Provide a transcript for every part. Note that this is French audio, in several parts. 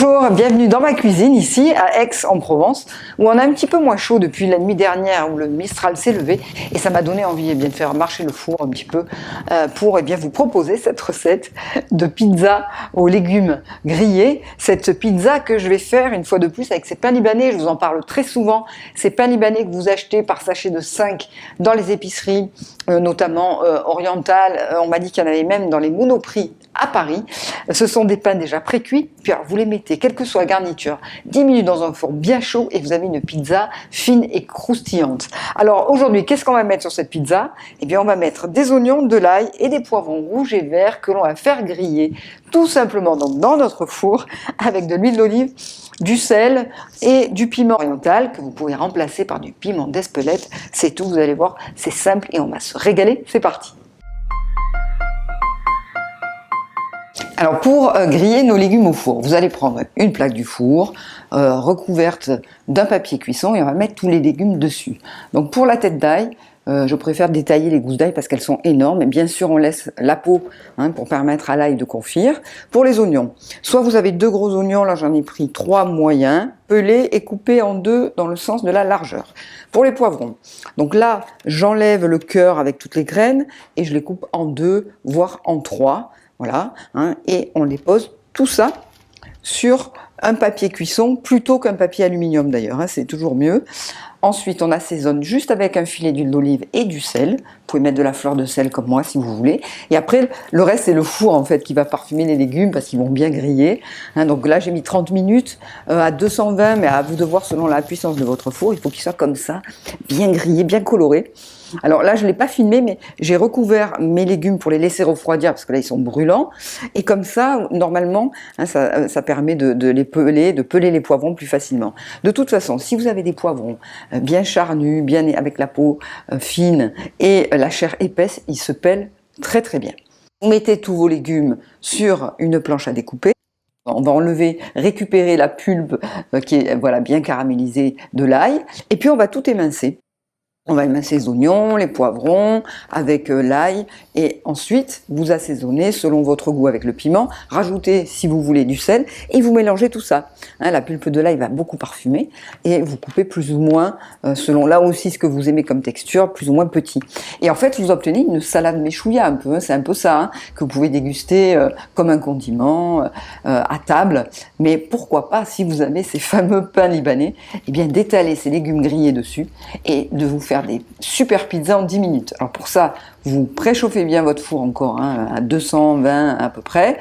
Bonjour, bienvenue dans ma cuisine ici à Aix-en-Provence où on a un petit peu moins chaud depuis la nuit dernière où le Mistral s'est levé et ça m'a donné envie de faire marcher le four un petit peu pour vous proposer cette recette de pizza aux légumes grillés. Cette pizza que je vais faire une fois de plus avec ces pains libanais, je vous en parle très souvent, ces pains libanais que vous achetez par sachet de 5 dans les épiceries, notamment orientales, on m'a dit qu'il y en avait même dans les Monoprix à Paris. Ce sont des pains déjà pré-cuits, puis alors vous les mettez, quelle que soit la garniture, 10 minutes dans un four bien chaud et vous avez une pizza fine et croustillante. Alors aujourd'hui, qu'est-ce qu'on va mettre sur cette pizza? Eh bien on va mettre des oignons, de l'ail et des poivrons rouges et verts que l'on va faire griller tout simplement donc dans notre four avec de l'huile d'olive, du sel et du piment oriental que vous pouvez remplacer par du piment d'Espelette. C'est tout, vous allez voir, c'est simple et on va se régaler. C'est parti! Alors pour griller nos légumes au four, vous allez prendre une plaque du four recouverte d'un papier cuisson et on va mettre tous les légumes dessus. Donc pour la tête d'ail, je préfère détailler les gousses d'ail parce qu'elles sont énormes et bien sûr on laisse la peau pour permettre à l'ail de confire. Pour les oignons, soit vous avez 2 gros oignons, là j'en ai pris 3 moyens, pelés et coupés en 2 dans le sens de la largeur. Pour les poivrons, donc là j'enlève le cœur avec toutes les graines et je les coupe en 2 voire en 3. Voilà, et on les pose tout ça sur un papier cuisson plutôt qu'un papier aluminium d'ailleurs, c'est toujours mieux. Ensuite, on assaisonne juste avec un filet d'huile d'olive et du sel. Vous pouvez mettre de la fleur de sel comme moi si vous voulez. Et après, le reste, c'est le four en fait qui va parfumer les légumes parce qu'ils vont bien griller. Donc là, j'ai mis 30 minutes à 220, mais à vous de voir selon la puissance de votre four. Il faut qu'il soit comme ça, bien grillé, bien coloré. Alors là, je ne l'ai pas filmé, mais j'ai recouvert mes légumes pour les laisser refroidir parce que là, ils sont brûlants. Et comme ça, normalement, ça permet de les peler, de peler les poivrons plus facilement. De toute façon, si vous avez des poivrons bien charnus, bien avec la peau fine et la chair épaisse, ils se pèlent très très bien. Vous mettez tous vos légumes sur une planche à découper. On va enlever, récupérer la pulpe qui est bien caramélisée de l'ail. Et puis, on va tout émincer. On va émincer les oignons, les poivrons avec l'ail et ensuite vous assaisonnez selon votre goût avec le piment, rajoutez si vous voulez du sel et vous mélangez tout ça. La pulpe de l'ail va beaucoup parfumer et vous coupez plus ou moins selon là aussi ce que vous aimez comme texture, plus ou moins petit. Et en fait vous obtenez une salade méchouilla un peu, c'est un peu ça que vous pouvez déguster comme un condiment à table. Mais pourquoi pas si vous avez ces fameux pains libanais, eh bien d'étaler ces légumes grillés dessus et de vous faire des super pizzas en 10 minutes. Alors pour ça, vous préchauffez bien votre four encore à 220 à peu près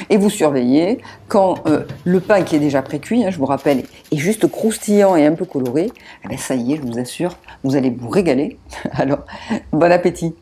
et vous surveillez quand le pain qui est déjà pré-cuit, je vous rappelle, est juste croustillant et un peu coloré, ça y est, je vous assure, vous allez vous régaler. Alors, bon appétit!